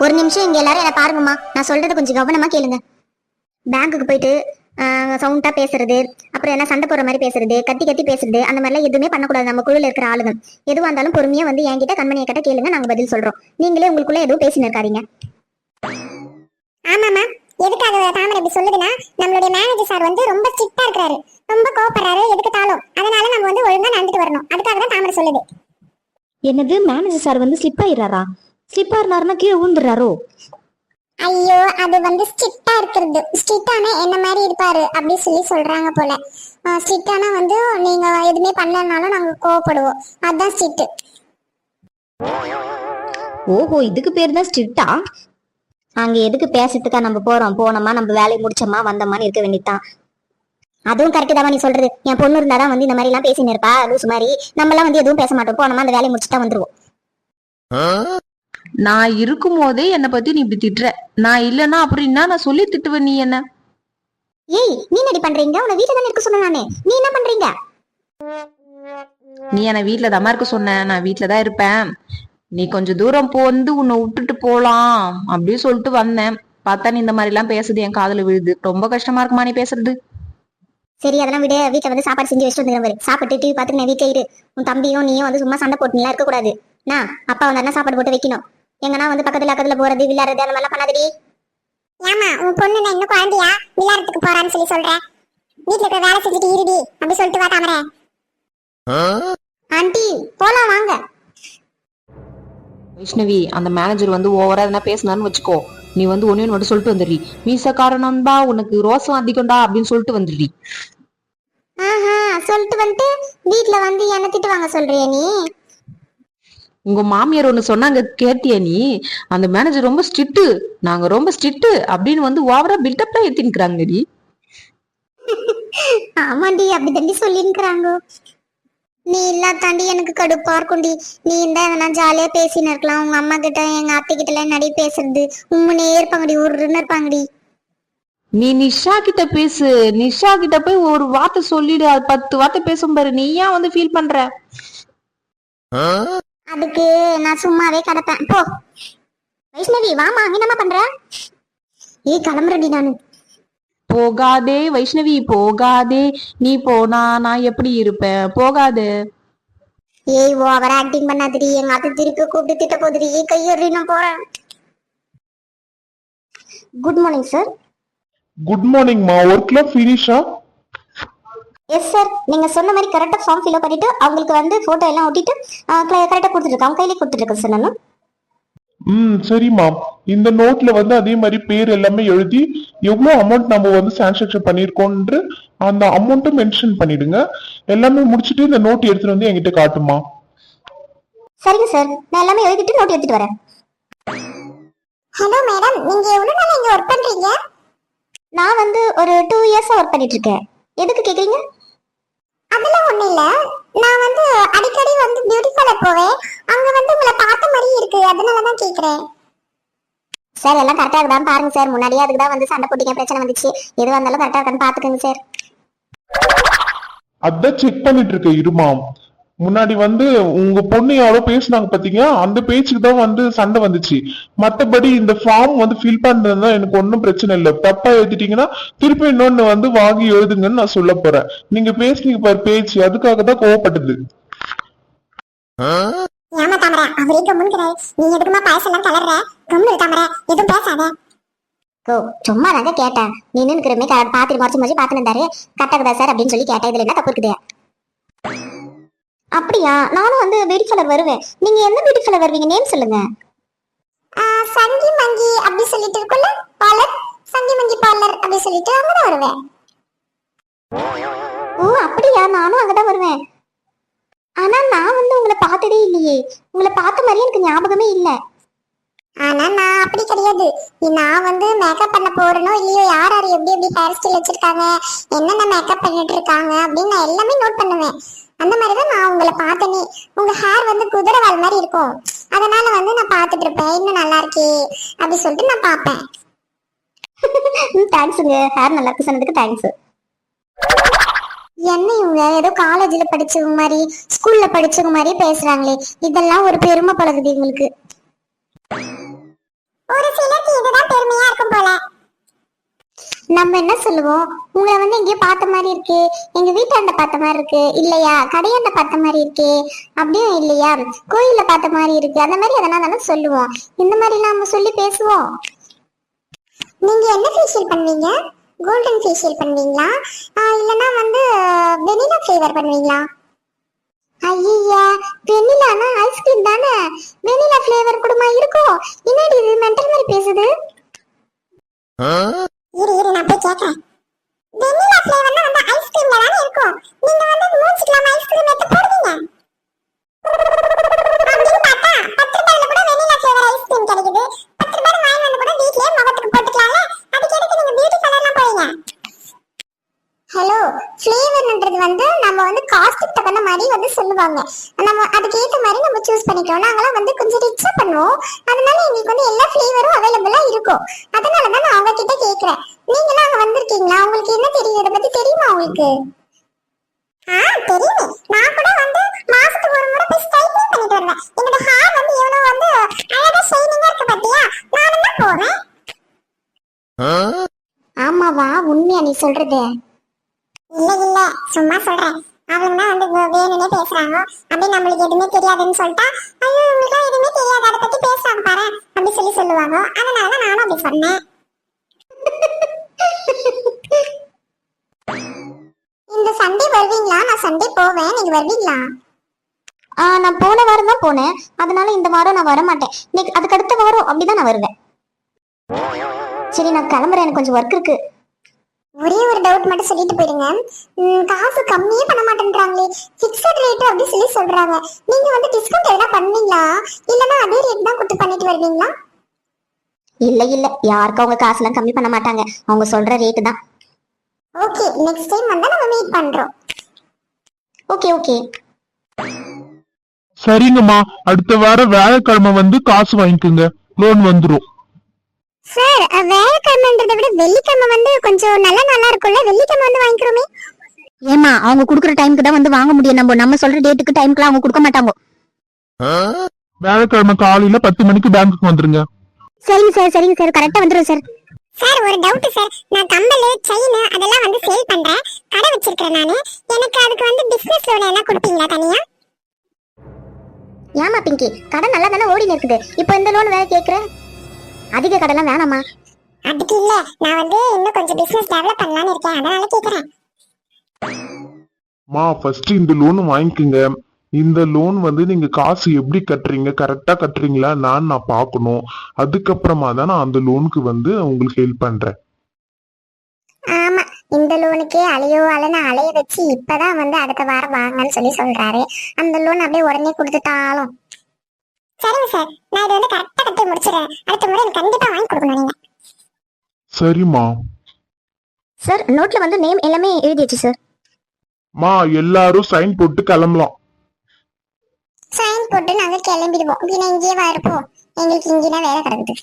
ஒரு நிமிஷம் இங்க எல்லாரும் என்ன பாருங்கம்மா, நான் சொல்றதை கொஞ்சம் கவனமா கேளுங்க. பேங்க்குக்கு போயிட்டு சவுண்டா பேசுறது, அப்புறம் என்ன சண்டை போடுற மாதிரி பேசுறது, கத்தி கத்தி பேசுறது, அந்த மாதிரிலாம் எதுவுமே பண்ணக்கூடாது. நம்ம குழுல இருக்கிற ஆளுங்க எதுவா இருந்தாலும் பொறுமையா வந்து என்கிட்ட கண்மணியை கிட்ட கேளுங்க, நாங்க பதில் சொல்றோம். நீங்களே உங்களுக்குள்ள எதுவும் பேசின்னு இருக்காதீங்க. ஆமாமா, எதுக்காக தாமரை இப்படி சொல்லுதுன்னா, நம்மளுடைய மேனேஜர் சார் வந்து ரொம்ப ஸ்ட்ரிக்டா இருக்காரு, ரொம்ப கோவப்படுறாரு எதுக்கு தாளும். அதனால நம்ம வந்து ஒழுங்கா நடந்துட்டு வரணும். அதுக்காக தான் தாமரை சொல்லுது. என்னது, மேனேஜர் சார் வந்து ஸ்லிப் ஆயிடுறாரா? ஸ்லிப் ஆயிருந்தாருன்னா கீழே விழுந்துடுறாரோ? ஐயோ, அது வந்து ஸ்ட்ரிக்டா இருக்கிறது. ஸ்ட்ரிக்டானா என்ன மாதிரி இருப்பாரு அப்படி சொல்லி சொல்றாங்க போல. ஸ்ட்ரிக்டானா வந்து நீங்க எதுவுமே பண்ணலனாலும் நாங்க கோவப்படுவோம், அதான் ஸ்ட்ரிக்ட். ஓஹோ, இதுக்கு பேர் தான் ஸ்ட்ரிக்டா? அங்க எதுக்கு பேசுறதுக்கா நம்ம போறோம்? போனோமா, நம்ம வேலையை முடிச்சோமா, வந்தோமான்னு இருக்க வேண்டியதான். அதுவும் கரெக்ட் தான் நீ சொல்றது. என் பொண்ணு இருந்தாதான் வந்து இந்த மாதிரி எல்லாம் பேசின்னு இருப்பா லூஸ் மாதிரி. நம்ம எல்லாம் வந்து எதுவும் பேச மாட்டோம், போனோமா அந்த வேலையை முடிச்சுட்டா வந்துருவோம். நான் இருக்கும் போதே என்னை பத்தி நீ இப்படி திட்டுற, நான் இல்லன்னா அப்படின்னா நான் சொல்லி திட்டுவேன். நீ என்ன? ஏய், நீ என்னடி பண்றீங்க? உன வீட்டுல தானே இருக்க சொன்ன நானே, நீ என்ன பண்றீங்க? நீ என்ன வீட்டுல தாமா இருக்க சொன்ன? நான் வீட்டுலதான் இருப்பேன். நீ கொஞ்சம் தூரம் வந்து உன்னை விட்டுட்டு போலாம் அப்படின்னு சொல்லிட்டு வந்தேன். பார்த்தா நீ இந்த மாதிரி எல்லாம் பேசுது, என் காதுல விழுது. ரொம்ப கஷ்டமா இருக்குமா நீ பேசுறது? சரி, அதெல்லாம் விட. வீட்டுல வந்து சாப்பாடு செஞ்சு வச்சுட்டு வந்துடுற மாதிரி சாப்பிட்டு டிவி பார்த்துட்டு நான் வீட்டுல இரு. உன் தம்பியும் நீயும் வந்து சும்மா சண்டை போட்டுலாம் இருக்க கூடாது. நான் அப்பா வந்தாருன்னா சாப்பாடு போட்டு வைக்கணும். எங்கன்னா வந்து பக்கத்துல போறது விளையாடுறது அந்த மாதிரிலாம் பண்ணாதடி. ஏமா, உன் பொண்ணு நான் இன்னும் குழந்தையா விளையாடுறதுக்கு போறான்னு சொல்லி சொல்றேன்? வீட்டுல இருக்க வேலை செஞ்சுட்டு இருடி அப்படி சொல்லிட்டு வா தாமரை. ஆண்டி போலாம் வாங்க. வைஷ்ணவி, அந்த மேனேஜர் வந்து ஓவரா எதனா பேசினான்னு வச்சுக்கோ, நீ வந்து ஒன்னு மட்டும் சொல்லிட்டு வந்துடுறி. மீச காரணம்டா, உனக்கு ரோசம் அதிகம்டா அப்படின்னு சொல்லிட்டு வந்துடுறி. ஆஹா, சொல்லிட்டு வந்துட்டு வீட்டுல வந்து என்ன திட்டு வாங்க சொல்றிய நீ? உங்க மாமியார் ஒண்ணு சொன்னாங்க, கேட்டியா நீ? அந்த மேனேஜர் ரொம்ப ஸ்ட்ரிக்ட், நாங்க ரொம்ப ஸ்ட்ரிக்ட் அப்படின்னு வந்து ஓவரா பில்டப்லாம் ஏத்தின்னுக்குறாங்கடி. ஆமாண்டி, அப்படி தண்டி சொல்லிருக்கிறாங்க. நீ இல்லா தாண்டி எனக்கு கடுப்பா இருக்கும்டி. நீ இருந்தா எதனா ஜாலியா பேசின்னு இருக்கலாம். உங்க அம்மா கிட்ட எங்க அத்தை கிட்ட எல்லாம் நிறைய பேசுறது உண்மையே இருப்பாங்கடி, உருன்னு இருப்பாங்கடி. நீ நிஷா கிட்ட பேசு. நிஷா கிட்ட போய் ஒரு வார்த்தை சொல்லிடு, அது 10 வார்த்தை பேசும் பாரு. நீ ஏன் வந்து ஃபீல் பண்ற? அதுக்கு நான் சும்மாவே கிடப்பேன் போ. வைஷ்ணவி வாமா, நீ என்ன பண்ற? ஏய், கிளம்புறடி நானு. போகாதே வைஷ்ணவி, போகாதே. நீ போனா நான் எப்படி இருப்பேன்? போகாதே. ஏய், ஓவர் ஆக்டிங் பண்ணாதடி. எங்க அத்தை திருப்பி கூப்பிட்டு திட்ட போதுடி. கையறி, நான் போறேன். Good morning sir. Good morning மா. ஒர்க்லாம் ஃபினிஷா? எஸ் சார், நீங்க சொன்ன மாதிரி கரெக்டா ஃபார்ம் ஃபில் பண்ணிட்டு அவங்களுக்கு வந்து போட்டோ எல்லாம் ஒட்டிட்டு கரெக்டா கொடுத்துட்டு அவங்க கையிலே கொடுத்துட்டு இருக்கேன் சார் நான். சரிம்மா. இந்த நோட்ல வந்து அதே மாதிரி பேர் எல்லாமே எழுதி எவ்வளவு அமௌண்ட் நம்ம வந்து டிரான்சாக்ஷன் பண்ணிருக்கோம்ன்ற அந்த அமௌண்ட்டும் மென்ஷன் பண்ணிடுங்க. எல்லாமே முடிச்சிட்டு இந்த நோட் எடுத்துட்டு வந்து என்கிட்ட காட்டுமா. சரிங்க சார், நான் எல்லாமே எழுதிட்டு நோட் எடுத்துட்டு வரேன். ஹலோ மேடம், நீங்க எவ்வளவு நாள் இங்க ஒர்க் பண்றீங்க? நான் வந்து ஒரு 2 இயர்ஸா ஒர்க் பண்ணிட்டு இருக்கேன். எதுக்கு கேக்குறீங்க? அதெல்லாம் ஒண்ணு இல்ல. நான் வந்து அடிக்கடி வந்து பியூட்டி பார்லர் போவேன். அங்க வந்து உங்களை பார்த்த மாதிரி இருக்கு, அதனாலதான் கேக்குறேன். சார், எல்லாம் கரெக்டா இருக்குதான் பாருங்க சார். முன்னாடியே அதுக்கு தான் வந்து சண்டை போட்டீங்க, பிரச்சனை வந்துச்சு. எது வந்தாலும் கரெக்டா இருக்கான்னு பாத்துக்கோங்க சார். அதான் செக் பண்ணிட்டு இருக்க இருமா. முன்னாடி வந்து உங்க பொண்ணு யாரோ பேசுனாங்க பாத்தீங்க, அந்த பேச்சுக்கு தான் வந்து சண்டை வந்துச்சு. மத்தபடி இந்த ஃபார்ம் வந்து ஃபில் பண்றதுதான் எனக்கு ஒன்னும் பிரச்சனை இல்லை. தப்பா எழுதிட்டீங்கன்னா திருப்பி இன்னொன்னு வந்து வாங்கி எழுதுங்கன்னு நான் சொல்ல போறேன். நீங்க பேசுனீங்க பாரு பேச்சு, அதுக்காக தான் கோவப்பட்டது. ஏமா தாமரை, அவரே கம்முன்னுக்கிறாரு. நீ எதுக்குமா பாயசெல்லாம் கலர்ற? கம்முனு தாமரை, எதுவும் பேசாத. ஓ, சும்மா தாங்க கேட்டேன். நீ நின்னுக்கிறமே பாத்துட்டு மறைச்சு பாத்துன்னு இருந்தாரு. கரெக்டாக்குதா சார் அப்படின்னு சொல்லி கேட்டேன். இதுல என்ன தப்பு இருக்குது? அப்படியா? நானும் வந்து பியூட்டி பார்லர் வருவேன். நீங்க எந்த பியூட்டி பார்லர் வருவீங்க? நேம் சொல்லுங்க. சங்கி மங்கி அப்படி சொல்லிட்டு இருக்குல்ல பார்லர், சங்கி மங்கி பார்லர் அப்படி சொல்லிட்டு அங்கதான் வருவேன். ஓ அப்படியா? நானும் அங்கதான் வருவேன். ஆனா நான் வந்து உங்களை பார்த்ததே இல்லையே. உங்களை பார்த்த மாதிரி எனக்கு ஞாபகமே இல்லை. ஆனா நான் அப்படி கிடையாது. நான் வந்து மேக்கப் பண்ண போறேனோ இல்லையோ, யார் யார் எப்படி எப்படி ஹேர் ஸ்டைல் வச்சிருக்காங்க, என்னென்ன மேக்கப் பண்ணிட்டு இருக்காங்க அப்படின்னு நான் எல்லாமே நோட் பண்ணுவேன். அந்த மாதிரிதான் நான் உங்களை பார்த்தனே. உங்க ஹேர் வந்து குதிரைவால் மாதிரி இருக்கும், அதனால வந்து நான் பார்த்துட்டு இருப்பேன். இன்னும் நல்லா இருக்கே அப்படி சொல்லிட்டு நான் பார்ப்பேன். தேங்க்ஸுங்க, ஹேர் நல்லா இருக்கு சொன்னதுக்கு தேங்க்ஸ். என்ன இவங்க ஏதோ காலேஜ்ல படிச்சவங்க மாதிரி ஸ்கூல்ல படிச்சவங்க மாதிரி பேசுறாங்களே, இதெல்லாம் ஒரு பெருமை பழகுது இவங்களுக்கு. ஓ நம்ம என்ன சொல்லுவோம், உங்களை வந்து எங்கேயோ பார்த்த மாதிரி இருக்கு, எங்க வீட்டாண்ட பார்த்த மாதிரி இருக்கு இல்லையா, கடையாண்ட பார்த்த மாதிரி இருக்கு அப்படியும் இல்லையா, கோயில்ல பார்த்த மாதிரி இருக்கு, அந்த மாதிரி எதனா தானே சொல்லுவோம். இந்த மாதிரி நாம சொல்லி பேசுவோம். நீங்க என்ன ஃபேஷியல் பண்ணுவீங்க? கோல்டன் ஃபேஷியல் பண்ணுவீங்களா இல்லனா வந்து வெனிலா ஃப்ளேவர் பண்ணுவீங்களா? ஐயா, வெனிலானா ஐஸ்கிரீம் தானே, வெனிலா ஃப்ளேவர் கூடமா இருக்கும்? என்னடி இது மென்டல் மாதிரி பேசுது? இரு நான் போய் கேக்குறேன். வெனிலா ஃப்ளேவர்னா வந்து ஐஸ்கிரீம்ல தானே இருக்கும். நீங்க வந்து மூஞ்சிக்கலாம் ஐஸ்கிரீம் எடுத்து போடுவீங்க. அப்படின்னு பார்த்தா 10 ரூபாயில கூட வெனிலா ஃப்ளேவர் ஐஸ்கிரீம் கிடைக்குது. 10 ரூபாய் வாங்கி வந்து கூட வீட்லயே முகத்துக்கு போட்டுக்கலாம்ல. அதுக்கு எதுக்கு நீங்க பியூட்டி பார்லர்லாம் போறீங்க? ஹலோ, ஃப்ளேவர்ன்றது வந்து நம்ம வந்து காஸ்ட்டுக்கு தகுந்த மாதிரி வந்து சொல்லுவாங்க. நம்ம அதுக்கு ஏற்ற மாதிரி நம்ம சூஸ் பண்ணிக்கலாம். நாங்களாம் வந்து கொஞ்சம் ரிச்சா பண்ணுவோம், அதனால எங்களுக்கு வந்து எல்லா ஃப்ளேவரும் அவைலபிளா இருக்கும். அதனால தான் நான் அவங்க கிட்ட கேக்குறேன். நீங்களாம் அங்க வந்திருக்கீங்களா? உங்களுக்கு என்ன தெரியும், இதை பத்தி தெரியுமா உங்களுக்கு? தெரியுமே. நான் கூட வந்து மாசத்துக்கு ஒரு முறை போய் ஸ்டைலிங் பண்ணிட்டு வருவேன். என்னோட ஹேர் வந்து எவ்வளவு வந்து அழகா ஷைனிங்கா இருக்கு பாத்தியா? நானும் தான் போவேன். ஆமாவா, உண்மையா நீ சொல்றது? இல்ல சும்மா சொல்றேன். அவங்க வந்து வேணும்னே பேசுறாங்க. அப்படி நம்மளுக்கு எதுவுமே தெரியாதுன்னு சொல்லிட்டா, ஐயோ உங்களுக்கு எதுவுமே தெரியாது, அதை பத்தி பேசுறாங்க பாரு அப்படி சொல்லுவாங்க. அதனால நானும் அப்படி சொன்னேன். இந்த சண்டே வருவீங்களா? நான் சண்டே போவேன், நீங்க வருவீங்களா? நான் போன வாரம் தான் போனேன், அதனால இந்த வாரம் நான் வர மாட்டேன். இன்னைக்கு அதுக்கு அடுத்த வாரம் அப்படிதான் நான் வருவேன். சரி நான் கிளம்புறேன், எனக்கு கொஞ்சம் ஒர்க் இருக்கு. ஒரே ஒரு டவுட் மட்டும் சொல்லிட்டு போயிடுங்க. காசு கம்மியே பண்ண மாட்டேன்றாங்களே, ஃபிக்ஸட் ரேட் அப்படி சொல்றாங்க. நீங்க வந்து டிஸ்கவுண்ட் எதனா பண்ணுவீங்களா இல்லனா அதே ரேட் தான் கொடுத்து பண்ணிட்டு வருவீங்களா? இல்ல யாருக்கும் அவங்க காசுலாம் கம்மி பண்ண மாட்டாங்க, அவங்க சொல்ற ரேட்டு தான். ஓகே, நெக்ஸ்ட் டைம் வந்தா நம்ம மீட் பண்றோம். ஓகே. சரிங்கம்மா, அடுத்த வாரம் வியாழக்கிழமை வந்து காசு வாங்கிக்கோங்க, லோன் வந்துரும். சார், வியாழக்கிழமைன்றதை விட வெள்ளிக்கிழமை வந்து கொஞ்சம் நல்லா இருக்கும்ல, வெள்ளிக்கிழமை வந்து வாங்கிக்கிறோமே. ஏமா அவங்க குடுக்குற டைமுக்கு தான் வந்து வாங்க முடியும். நம்ம சொல்ற டேட்டுக்கு டைம்க்குலாம் அவங்க கொடுக்க மாட்டாங்க. வியாழக்கிழமை காலையில 10 மணிக்கு பேங்க்குக்கு வந்துருங்க. சரிங்க சார் கரெக்டா வந்துடும் சார். சார் ஒரு டவுட் சார், நான் கம்பல் செயின் அதெல்லாம் வந்து சேல் பண்றேன், கடை வச்சிருக்கேன் நானு. எனக்கு அதுக்கு வந்து பிசினஸ் லோன் என்ன கொடுப்பீங்களா தனியா? ஏமா பிங்கி, கடை நல்லா தானே ஓடி இருக்குது, இப்போ இந்த லோன் வேற கேக்குறேன்? அதிக கடைலாம் வேணாமா? அதுக்கு இல்ல, நான் வந்து இன்னும் கொஞ்சம் பிசினஸ் டெவலப் பண்ணலாம்னு இருக்கேன், அதனால கேக்குறேன். ஃபர்ஸ்ட் இந்த லோன் வாங்கிக்கோங்க. இந்த லோன் வந்து நீங்க காசு எப்படி கட்டுறீங்க, கரெக்டா கட்டுறீங்களா நான் பார்க்கணும். அதுக்கப்புறமா தான் நான் அந்த லோனுக்கு வந்து உங்களுக்கு ஹெல்ப் பண்றேன். ஆமா, இந்த லோனுக்கே அலைய வச்சு இப்பதான் வந்து அடுத்த வாரம் வாங்கன்னு சொல்றாரு. அந்த லோன் அப்படியே உடனே கொடுத்துட்டாலும் சரிங்க சார், நான் இதை வந்து கரெக்டா கட்டி முடிச்சிடுறேன். அடுத்த முறை எனக்கு கண்டிப்பா வாங்கி கொடுக்கணும் நீங்க. சரிம்மா. சார் நோட்ல வந்து நேம் எல்லாமே எழுதியாச்சு சார். எல்லாரும் சைன் போட்டு கிளம்பலாம். சைன் போட்டு நாங்க கிளம்பிடுவோம். இங்கேயே இருப்போம், எங்களுக்கு இங்கேதான் வேலை கிடக்குது.